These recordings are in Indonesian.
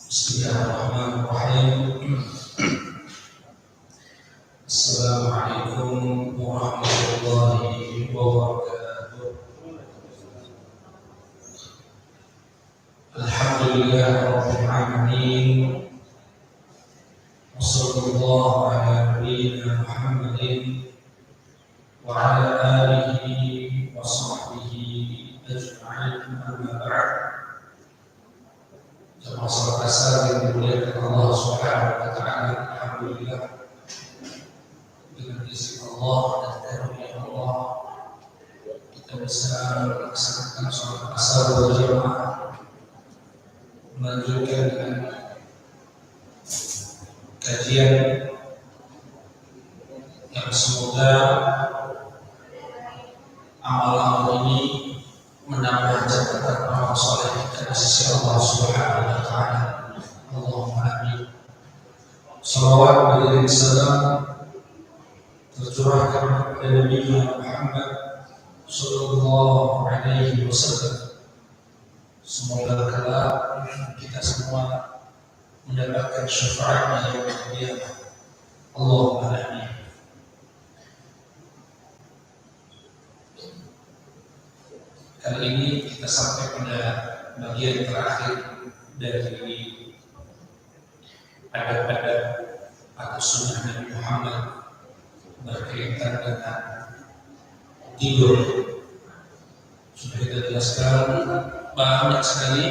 Bismillahirrahmanirrahim. Assalamualaikum warahmatullahi wabarakatuh. Alhamdulillah rabbil alamin. Wassallallahu ala nabiyyina Muhammadin wa ala alihi wa sahbihi ajma'in, amma ba'd. Masalah asal yang dimuliakan Allah Subhanahu wa taala, alhamdulillah dengan izin Allah dan karunia Allah kita bisa melaksanakan sholat asar berjamaah, melanjutkan dengan kajian yang semoga amal-amal ini menambah catatan amal soleh kita di sisi Allah Subhanahu wa taala. Allahumma amin. Salawat dan salam tercurahkan kepada Nabi Muhammad sallallahu alaihi wasallam. Semoga kelak kita semua mendapatkan syafaatnya yaumul qiyamah. Allahumma amin. Kali ini kita sampai pada bagian terakhir dari adab-adab atau sunnah Nabi Muhammad berkaitan dengan tidur. Sudah kita jelaskan banyak sekali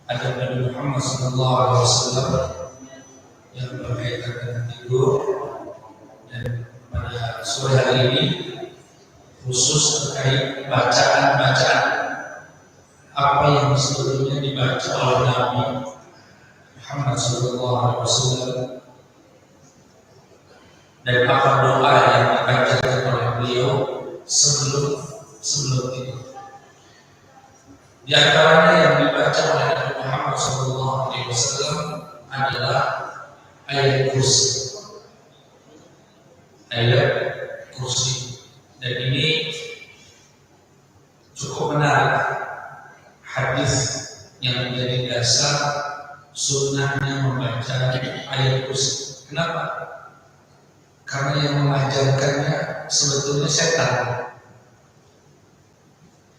adab Nabi Muhammad SAW yang berkaitan dengan tidur, dan pada sore hari ini khusus terkait bacaan-bacaan apa yang sebelumnya dibaca oleh Nabi Muhammad SAW dan apa doa yang dibacakan oleh beliau sebelum tidur. Di antaranya yang dibaca oleh Nabi Muhammad SAW adalah ayat kursi. Ayat kursi. Dan ini cukup menarik, hadis yang menjadi dasar sunnahnya membaca ayat kursi. Kenapa? Karena yang mengajarkannya sebetulnya setan.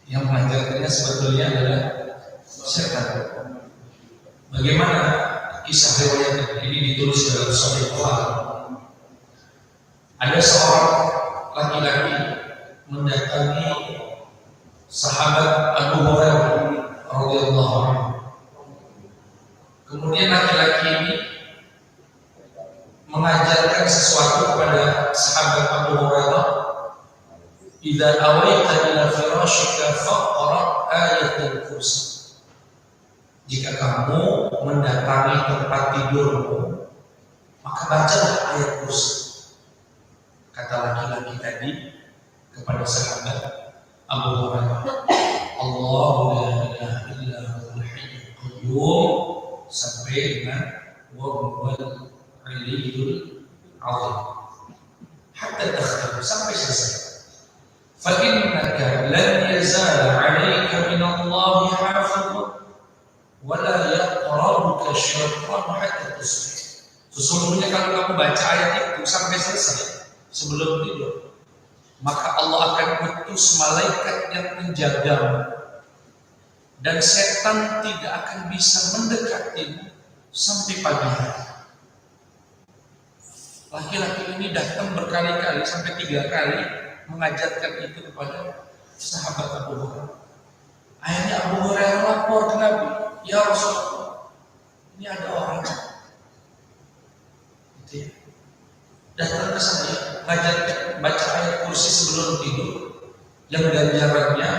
Yang mengajarkannya sebetulnya adalah setan. Bagaimana kisah riwayat ini ditulis dalam Sahih Bukhari? Ada seorang laki-laki mendatangi sahabat Abu Hurairah radhiyallahu anhu. Kemudian laki-laki ini mengajarkan sesuatu kepada sahabat Abu Hurairah. Idza awaita ila firashika faqra ayatul kursi. Jika kamu mendatangi tempat tidurmu, maka bacalah ayat kursi. Kata laki-laki tadi kepada sahabat Abu Hurairah, Allahu la ilaha illa huwal hayyul qayyum, sampai dengan wa huwal aliyyul azim, hatta takhtam, sampai selesai. فإنك لن يزال عليك من الله حافظ ولا يقربك الشيطان حتى تصبح. Sesungguhnya kalau kamu baca ayat itu sampai selesai sebelum tidur, maka Allah akan utus malaikat yang menjagamu dan setan tidak akan bisa mendekatimu sampai pagi hari. Laki-laki ini datang berkali-kali sampai 3 kali mengajarkan itu kepada sahabat Abu Hurairah. Akhirnya Abu Hurairah lapor ke Nabi, ya Rasulullah, ini ada orang gitu ya, datang ke saya mengajarkan baca ayat kursi sebelum tidur yang ganjarannya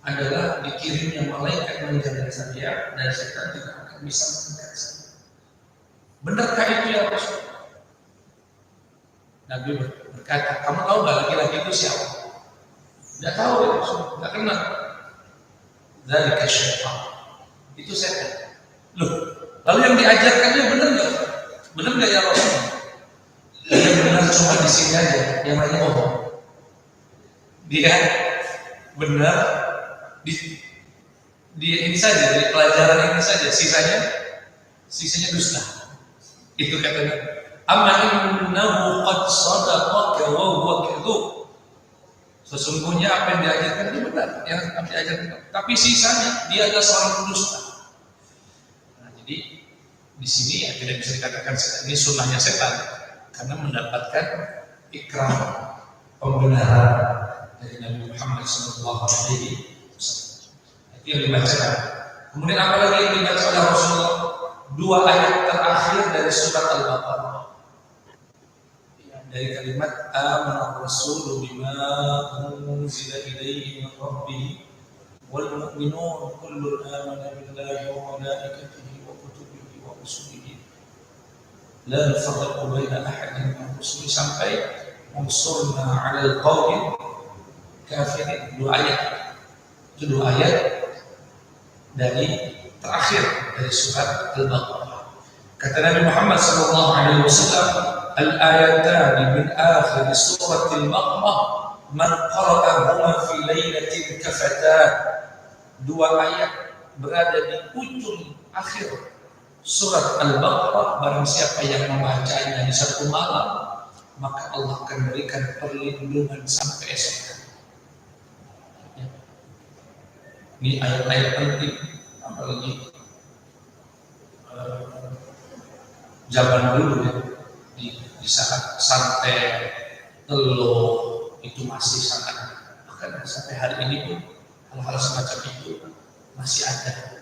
adalah dikirimnya malaikat menjaga saya dan setan tidak akan bisa mendekat saya. Benarkah itu ya Rasulullah? Nabi berkata, kamu tahu nggak laki-laki itu siapa? Tidak tahu ya Rasulullah, tidak kenal. Dzalika syaitan. Itu setan. Loh, lalu yang diajarkannya benar nggak? Benar nggak ya Rasulullah? Dia benar cuma di sini aja, yang lainnya bohong. Dia benar di ini saja, di pelajaran ini saja, sisanya dusta. Itu katanya. Amma innahu qad sadaqaka wa huwa kadhub. Sesungguhnya apa yang diajarkan itu benar, yang diajarkan. Tapi sisanya dia adalah seorang pendusta. Nah, jadi di sini ya tidak bisa dikatakan ini sunnahnya setan karena mendapatkan ikrar pembenaran dari Nabi Muhammad SAW. Itu yang dibacakan. Kemudian apa lagi yang dibaca oleh Rasulullah? 2 ayat terakhir dari surat Al-Baqarah. Dari kalimat amana rasulu bima unzila ilaihi min rabbih wal mu'minun kullun amana billahi wa malaikatihi wa kutubihi wa rusulihi la nufarriqu baina ahadin min rusulihi sampai unsurna 'alal qaumil kafirin. 2 ayat. Itu 2 ayat dari terakhir dari surat Al-Baqarah. Kata Nabi Muhammad sallallahu alaihi wasallam, al-ayatani min akhir surat Al-Baqarah man qara'ahuma fi lailatin kafatan. 2 ayat berada di ujung akhir surat Al-Baqarah, barang siapa yang membacanya di satu malam maka Allah akan berikan perlindungan sampai esok hari. Ini ayat-ayat penting, apalagi zaman dulu ya, di saat santai telur itu masih sangat, bahkan sampai hari ini pun hal-hal semacam itu masih ada.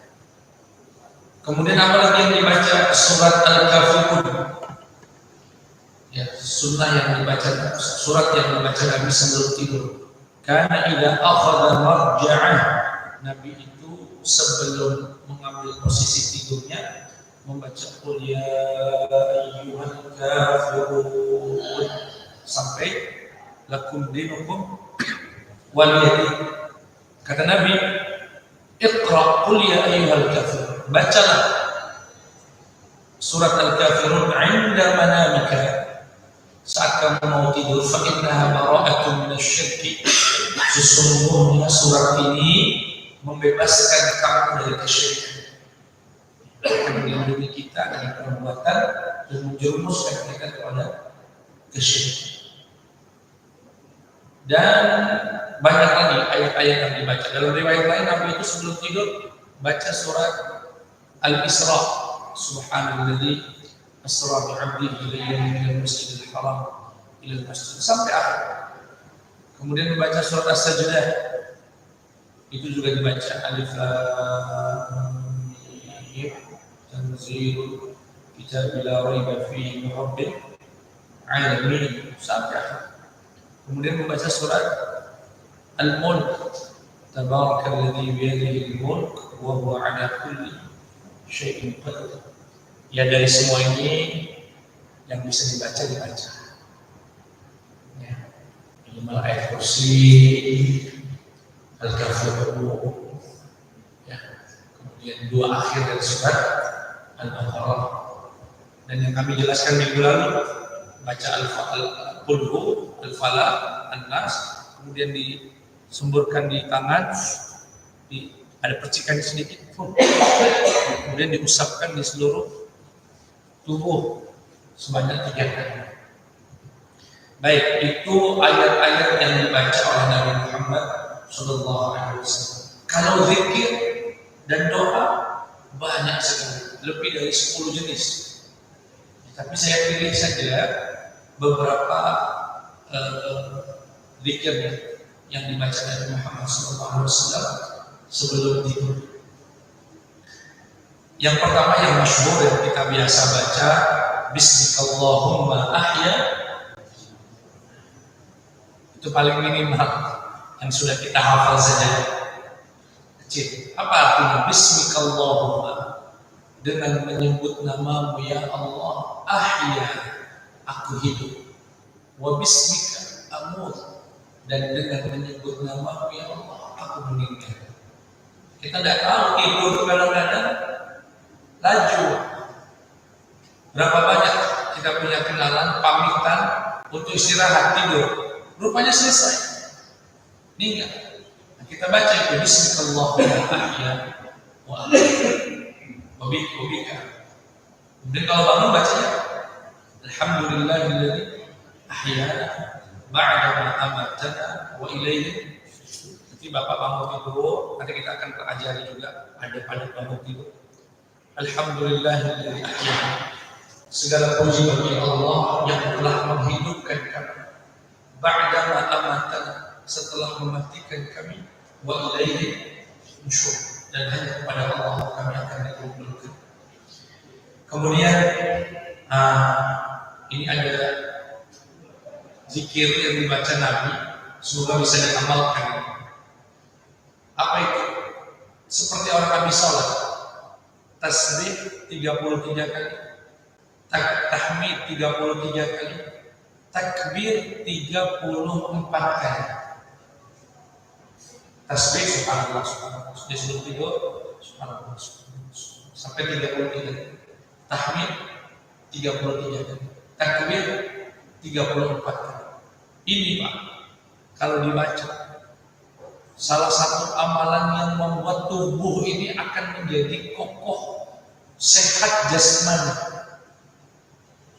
Kemudian apalagi yang dibaca surat Al-Kafirun, ya sunnah yang dibaca, surat yang dibaca Nabi sebelum tidur. Karena idza akhadha marja'ah, Nabi itu sebelum mengambil posisi tidurnya membaca qul ya ayyuhal kafirun sampai lakum dinukum waliyadin. Kata Nabi, iqra qul ya ayyuhal kafirun, bacalah surat Al-Kafirun 'inda manamika, saat kamu mau tidur. Fa innaha bara'atun minasyirki, sesungguhnya surat ini membebaskan kamu dari kesyirikan, melindungi kita dari perbuatan dan menjerumuskan kita kepada kesyirikan. Dan banyak lagi ayat-ayat yang dibaca. Dalam riwayat lain Nabi itu sebelum tidur baca surat Al-Isra, Subhanalladzi asra bi'abdihi laylan minal masjidil haram ila al-masjid, sampai akhir. Kemudian membaca surat As-Sajdah, itu juga dibaca alif lam mim tanzilul kitabi la raiba fihi min rabbil alamin, sampai akhir. Kemudian membaca surat Al-Mulk, tabarakalladzi biyadihi al-mulk wa huwa ala kulli syai'in qadir. Ya, dari semua ini yang bisa dibaca ya, minimal ayat kursi, Al-Kafirun, ya, kemudian 2 akhir dari surat Al-Baqarah. Dan yang kami jelaskan minggu lalu, baca Al-Qulhu, Al-Falaq, An-Nas, kemudian disemburkan di tangan, ada percikan sedikit, kemudian diusapkan di seluruh tubuh sebanyak 3 kali. Baik, itu ayat-ayat yang dibaca oleh Nabi Muhammad SAW. Kalau zikir dan doa banyak sekali, lebih dari 10 jenis. Tapi saya pilih saja beberapa zikir yang dibaca Nabi Muhammad SAW sebelum tidur. Yang pertama yang masyhur yang kita biasa baca, Bismillahumma ahya. Itu paling minimal yang sudah kita hafal saja. Kecil. Apa artinya Bismillahumma? Dengan menyebut namamu ya Allah, ahya, aku hidup. Wa bismika amut, dan dengan menyebut namamu ya Allah, aku meninggal. Kita tidak tahu tidur kadang-kadang laju. Berapa banyak kita punya kenalan pamitan untuk istirahat tidur, rupanya selesai meninggal. Nah, kita baca itu Bismillahirrahmanirrahim wa bika. Kemudian kalau bangun bacanya Alhamdulillahilladzi ahyana ba'da ma amatana wa ilaihi. Nanti Bapak bangun tidur, nanti kita akan pelajari juga ada pada bangun tidur. Alhamdulillahilladzi ahyana. Segala puji bagi Allah yang telah menghidupkan kami. Ba'da ma amatana, setelah mematikan kami, wa ilaihi nusyur. Dan hanya kepada Allah kami akan dikumpulkan. Kemudian ini ada zikir yang dibaca Nabi, semoga bisa diamalkan. Apa itu? Seperti orang habis salat, tasbih 33 kali, tahmid 33 kali, takbir 34 kali. Tasbih subhanallah subhanallah, di seluruh tidur subhanallah subhanallah sampai 33. Tahmid 33 kali, takbir 34 kali. Ini Pak, kalau dibaca salah satu amalan yang membuat tubuh ini akan menjadi kokoh, sehat jasmani.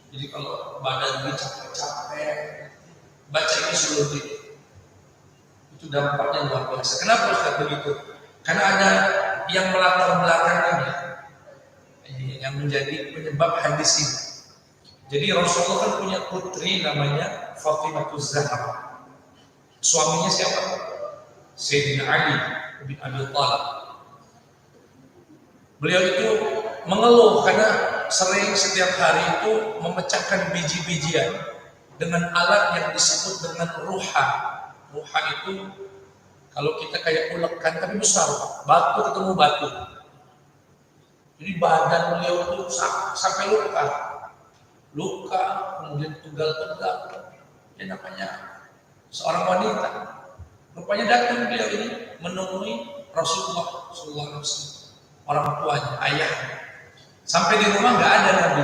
Jadi kalau badan capek-capek, baca ini sebelum tidur. Itu dampaknya luar biasa. Kenapa Ustaz begitu? Karena ada yang melatar belakangnya, yang menjadi penyebab hadis ini. Jadi Rasulullah kan punya putri namanya Fatimah Zahra. Suaminya siapa? Sayyidina Ali bin Abi Thalib. Beliau itu mengeluh karena sering setiap hari itu memecahkan biji-bijian dengan alat yang disebut dengan ruha. Ruha itu kalau kita kayak ulekan tapi besar, batu ketemu batu. Jadi badan beliau itu sampai luka, kemudian pegal-pegal. Ya namanya seorang wanita. Rupanya datang beliau ini menemui Rasulullah SAW, orang tuanya, ayahnya. Sampai di rumah nggak ada Nabi.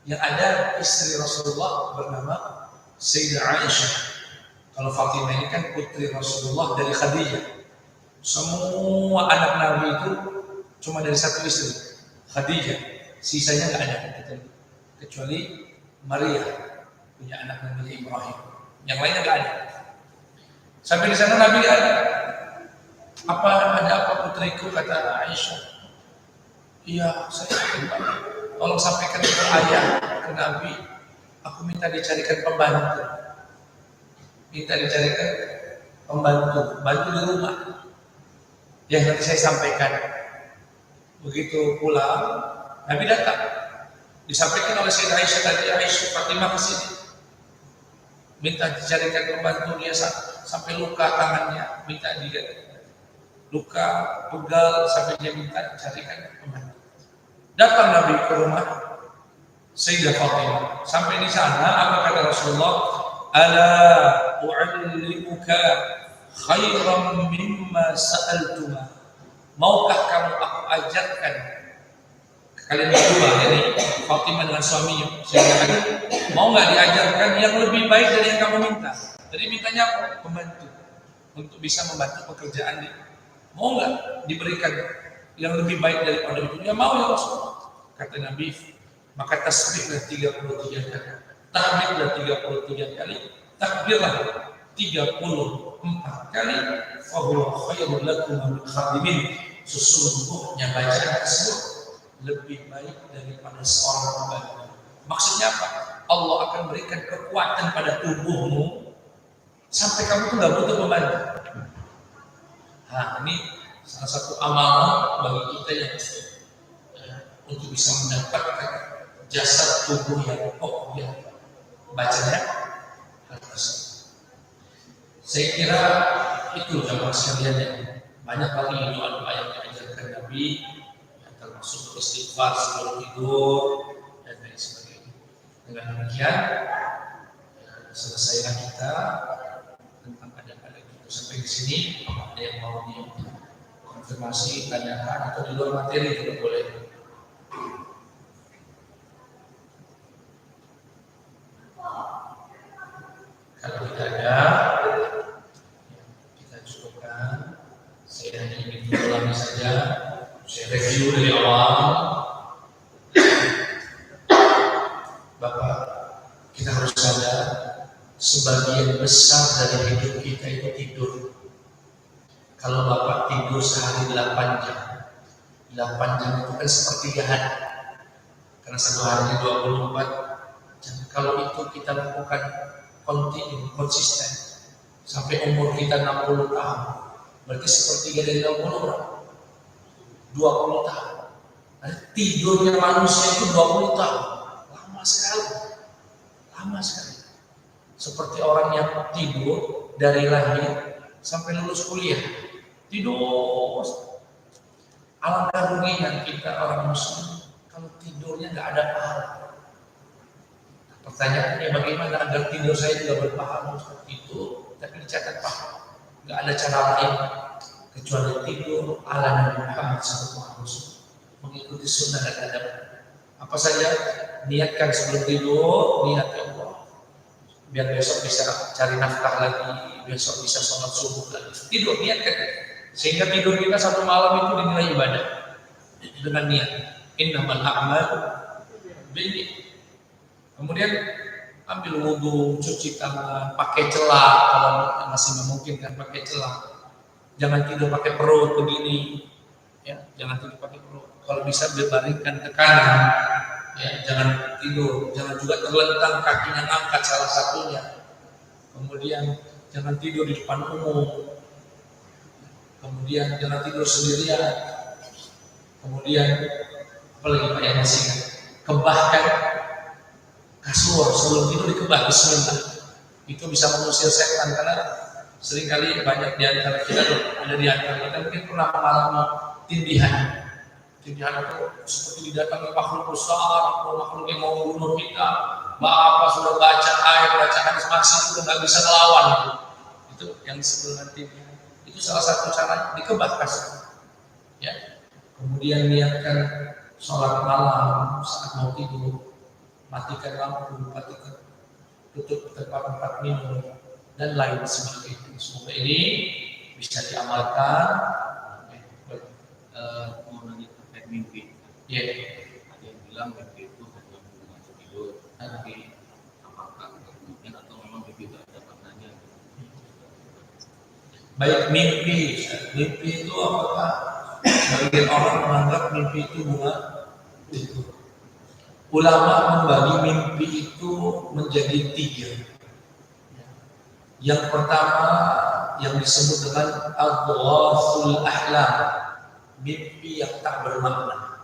Yang ada istri Rasulullah bernama Sayyidah Aisyah. Kalau Fatimah ini kan putri Rasulullah dari Khadijah. Semua anak Nabi itu cuma dari satu istri, Khadijah. Sisanya nggak ada, kecuali Maria punya anak namanya Ibrahim. Yang lainnya nggak ada. Sampai di sana Nabi ada. Ada apa putriku, kata Aisyah. Iya, saya tolong sampaikan ke ayah, ke Nabi. Aku minta dicarikan pembantu. Bantu di rumah. Yang nanti saya sampaikan. Begitu pulang, Nabi datang. Disampaikan oleh Sayyidah Aisyah tadi, Aisyah Fatimah ke sini. Minta dicarikan pembantu, dia sampai luka tangannya, minta dia luka, pegal, sampai dia minta dicarikan pembantu. Datang Nabi ke rumah Sayyidah Fatimah. Sampai di sana, apa kata Rasulullah? Ala u'allimuka khairan mimma sa'altuma. Maukah kamu aku ajarkan kalian berdua, jadi Fatimah dengan suaminya, mau nggak diajarkan yang lebih baik dari yang kamu minta? Jadi mintanya apa? Pembantu. Untuk bisa membantu pekerjaan dia. Mau nggak diberikan yang lebih baik daripada itu? Ya mau ya Rasulullah. Kata Nabi, maka tasbihlah 33 kali. Tahmidlah 33 kali. Takbirlah 34 kali. Fahuwa khairul lakum min khadimin. Sesungguhnya bacaan tersebut lebih baik daripada seorang pembantu. Maksudnya apa? Allah akan berikan kekuatan pada tubuhmu sampai kamu tuh nggak butuh pembantu. Nah, ini salah satu amalan bagi kita yang untuk bisa mendapatkan jasad tubuh yang kokoh yang bacanya harus. Saya kira itu jamaah sekalian yang banyak lagi doa-doa yang diajarkan Nabi, yang termasuk istighfar sebelum tidur dan lain sebagainya. Dengan demikian selesailah kita tentang ada itu sampai di sini. Ada yang mau dikonfirmasi, tanyakan atau di luar materi juga boleh. Kalau tidak ada, kita cukupkan. Saya hanya ingin mengulangi saja. Saya review dari awal. Bapak, kita harus sadar sebagian besar dari hidup kita itu tidur. Kalau Bapak tidur sehari 8 jam, 8 jam itu kan sepertiga hari. Karena satu harinya 24 jam. Kalau itu kita lakukan konsisten sampai umur kita 60 tahun, berarti sepertiga dari 60 berapa? 20 tahun. Tidurnya manusia itu 20 tahun. Lama sekali. Lama sekali. Seperti orang yang tidur dari lahir sampai lulus kuliah. Tidur. Alangkah ruginya kita orang muslim kalau tidurnya nggak ada pahala. Pertanyaannya bagaimana agar tidur saya juga berpahala seperti itu, tapi dicatat pahala. Nggak ada cara lain kecuali tidur ala Nabi Muhammad SAW, mengikuti sunnah dan adab. Apa saja niatkan sebelum tidur, niat ya Allah, biar besok bisa cari nafkah lagi, besok bisa sholat subuh lagi. Tidur niatkan, sehingga tidur kita satu malam itu dinilai ibadah dengan niat. Innamal a'malu binniyat. Kemudian ambil wudhu, cuci tangan, pakai celak kalau masih memungkinkan pakai celak. Jangan tidur pakai perut begini, ya, jangan tidur pakai perut. Kalau bisa berbaringkan ke kanan, ya, jangan tidur, jangan juga terlentang kakinya angkat salah satunya. Kemudian jangan tidur di depan umum. Kemudian jangan tidur sendirian. Kemudian apalagi Pak yang masih kebahkan kasur sebelum tidur dikebah bismillah. Itu bisa mengusir setan karena seringkali banyak di antara kita ada di antara kita mungkin pernah mengalami tindihan. Tindihan itu seperti didatangi makhluk besar atau makhluk yang mau membunuh kita. Bapak sudah baca ayat bacaan masih sudah nggak bisa melawan itu yang disebut dengan tindihan. Itu salah satu cara dikebah kasur. Ya. Kemudian niatkan sholat malam saat mau tidur. Matikan lampu, matikan tutup tempat-tempat minum dan lain sebagainya. Semoga ini bisa diamalkan. Mau nanya terkait mimpi. Ya. Ada yang bilang mimpi itu hanya masuk tidur, tapi apakah mungkin atau memang mimpi itu ada maknanya? Baik mimpi itu apakah sebagian orang menganggap mimpi itu bunga itu. Ulama membagi mimpi itu menjadi 3. Yang pertama yang disebut dengan adghathul ahlam, mimpi yang tak bermakna,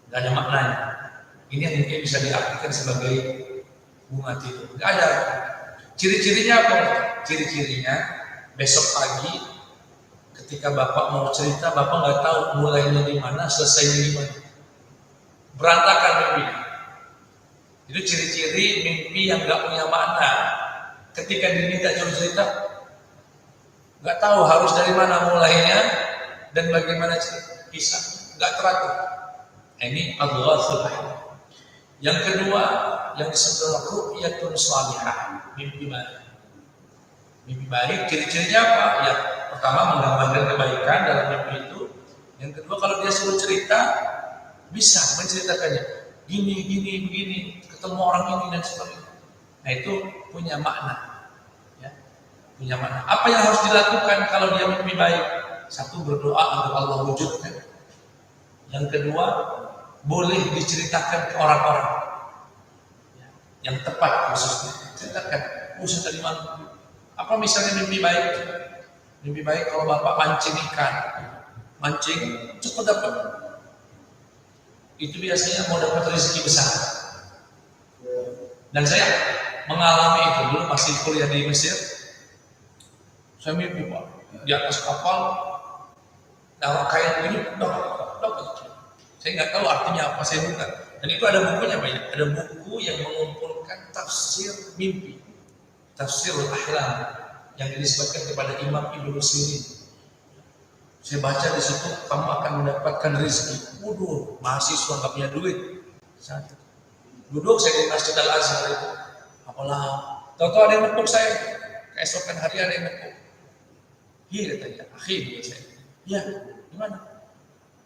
nggak ada maknanya. Ini yang mungkin bisa diartikan sebagai bunga tidur. Nggak ada. Ciri-cirinya apa? Ciri-cirinya besok pagi ketika bapak mau cerita, bapak nggak tahu mulainya di mana, selesainya di mana. Berantakan mimpi. Itu ciri-ciri mimpi yang nggak punya makna. Ketika diminta cerita, nggak tahu harus dari mana mulainya dan bagaimana kisah, nggak teratur. Ini adghathul ahlam. Yang kedua yang disebut ru'yatun shalihah, mimpi baik. Mimpi baik, ciri-cirinya apa? Ya, pertama menggambarkan kebaikan dalam mimpi itu. Yang kedua, kalau dia suruh cerita, bisa menceritakannya. Gini, begini, ketemu orang ini dan sebagainya. Nah itu punya makna. Ya, punya makna. Apa yang harus dilakukan kalau dia mimpi baik? Satu, berdoa agar Allah wujudkan. Yang kedua, boleh diceritakan ke orang-orang yang tepat khususnya. Ceritakan, saya tadi malam. Apa misalnya mimpi baik? Mimpi baik kalau bapak mancing ikan, mancing cepat dapat. Itu biasanya mau dapat rezeki besar. Dan saya mengalami itu dulu masih kuliah di Mesir. Saya mimpi Pak, di atas kapal, naruh kain begini, dapat. Saya nggak tahu artinya apa, saya buka. Dan itu ada bukunya banyak. Ada buku yang mengumpulkan tafsir mimpi, tafsirul ahlam yang dinisbatkan kepada Imam Ibnu Sirin. Saya baca di situ, kamu akan mendapatkan rezeki. Waduh, mahasiswa nggak punya duit. Satu. Duduk saya di Masjid Al Azhar itu, apalah, tahu-tahu ada yang nepuk saya. Keesokan hari ada yang nepuk. Iya katanya, akhir dia saya. Ya, gimana?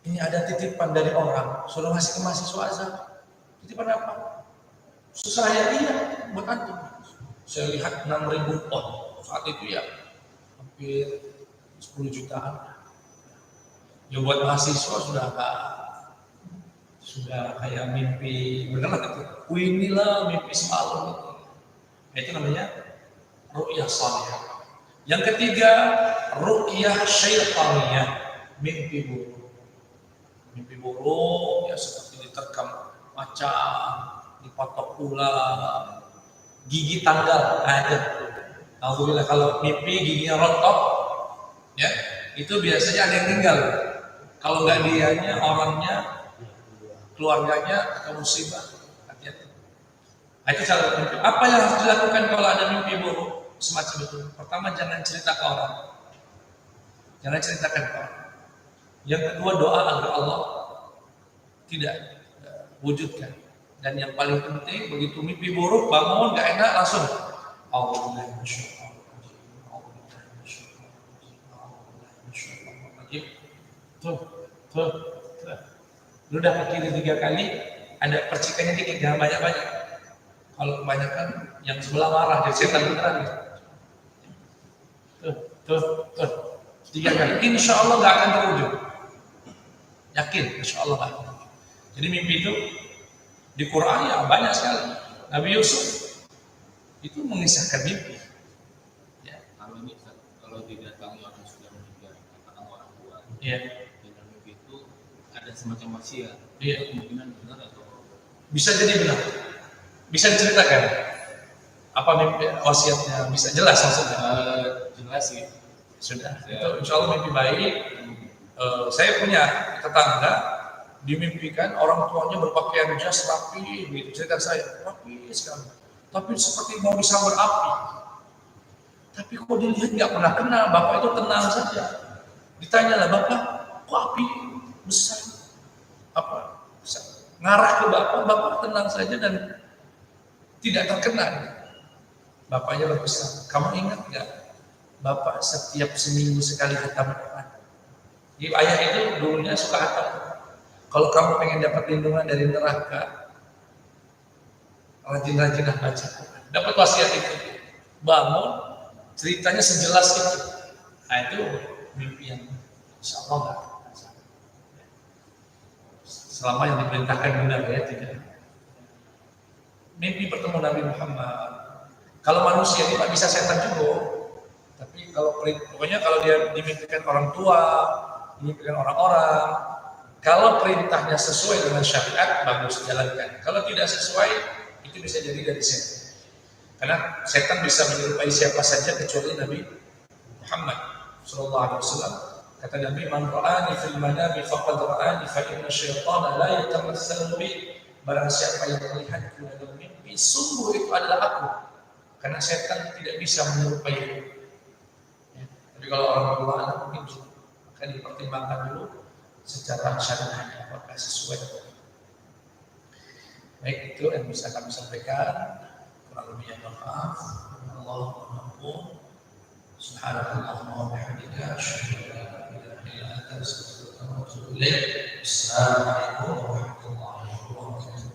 Ini ada titipan dari orang, suruh ngasih ke mahasiswa Azhar. Titipan apa? Saya iya, buat antum. Saya lihat 6.000 pot saat itu ya, hampir 10 jutaan. Ya buat mahasiswa sudah kayak mimpi beneran itu. Inilah mimpi semalam itu. Itu namanya ru'yah salihah. Yang ketiga, ru'yah syaitaniyah, mimpi buruk. Mimpi buruk ya seperti diterkam macan, dipatok ular, gigi tanggal ada. Alhamdulillah kalau mimpi giginya rontok, ya itu biasanya ada yang meninggal. Kalau nggak dianya, orangnya, keluarganya, atau musibah, hati-hati. Itu cara mimpi. Apa yang harus dilakukan kalau ada mimpi buruk semacam itu? Pertama, jangan cerita ke orang. Jangan ceritakan ke orang. Yang kedua, doa agar Allah tidak wujudkan. Dan yang paling penting, begitu mimpi buruk, bangun, nggak enak, langsung Tuh. Lu udah kiri 3 kali, ada percikannya dikit, jangan banyak-banyak. Kalau kebanyakan, yang sebelah marah, jadi setan beneran. Tuh. 3 kali. Insya Allah nggak akan terwujud. Yakin, insya Allah nggak. Jadi mimpi itu di Quran ya banyak sekali. Nabi Yusuf itu mengisahkan mimpi. Ya, kalau didatangi orang sudah meninggal, katakan orang tua. Iya. Ada semacam wasiat. Iya. Kemungkinan benar atau bisa jadi benar. Bisa diceritakan apa mimpi wasiatnya, bisa jelas maksudnya. Jelas sih. Sudah. Itu insya Allah mimpi baik. Saya punya tetangga dimimpikan orang tuanya berpakaian jas rapi, gitu. Cerita saya rapi sekali. Tapi seperti mau disambar api. Tapi kok dilihat nggak pernah kenal, bapak itu tenang saja. Ditanyalah bapak, kok api besar? Apa? Ngarah ke bapak tenang saja dan tidak terkenal. Bapaknya berpesan, kamu ingat nggak? Bapak setiap seminggu sekali hatam Quran. Jadi ayah itu dulunya suka hatam. Kalau kamu pengen dapat lindungan dari neraka, rajin-rajinlah baca Quran. Dapat wasiat itu. Bangun, ceritanya sejelas itu. Nah itu mimpi yang insya Allah nggak. Selama yang diperintahkan benar ya tidak. Mimpi bertemu Nabi Muhammad. Kalau manusia ini tak bisa setan juga. Tapi pokoknya kalau dia dimimpikan orang tua, dimimpikan orang-orang, kalau perintahnya sesuai dengan syariat, bagus jalankan. Kalau tidak sesuai, itu bisa jadi dari setan. Karena setan bisa menyerupai siapa saja kecuali Nabi Muhammad SAW. Kata Nabi, man ra'ani fil manami faqad ra'ani fa inna syaitana la yatamassalu bi. Barang siapa yang melihatku dalam mimpi, sungguh itu adalah aku. Karena setan tidak bisa menyerupai aku. Ya. Tapi kalau orang tua anak mungkin bisa, maka dipertimbangkan dulu secara syariat apakah sesuai. Baik, itu yang bisa kami sampaikan. Kurang lebihnya maaf. Allah mengampun. Subhanallahumma wa bihamdika asyhadu an la ilaha illa anta astaghfiruka wa atubu ilaik. Assalamualaikum warahmatullahi wabarakatuh.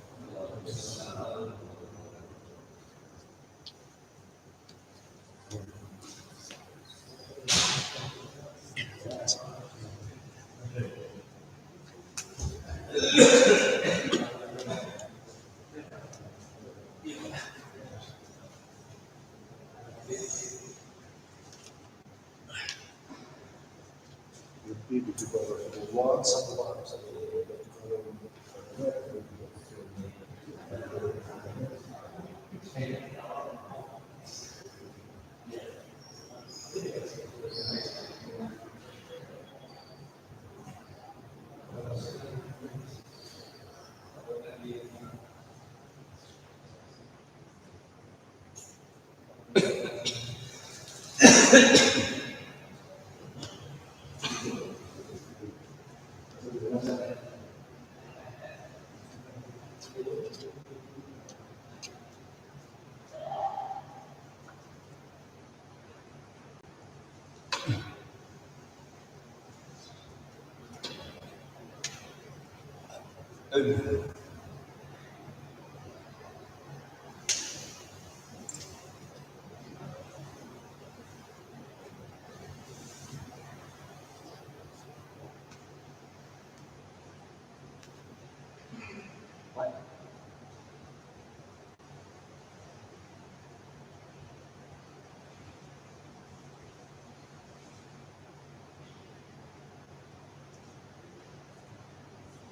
أيوه.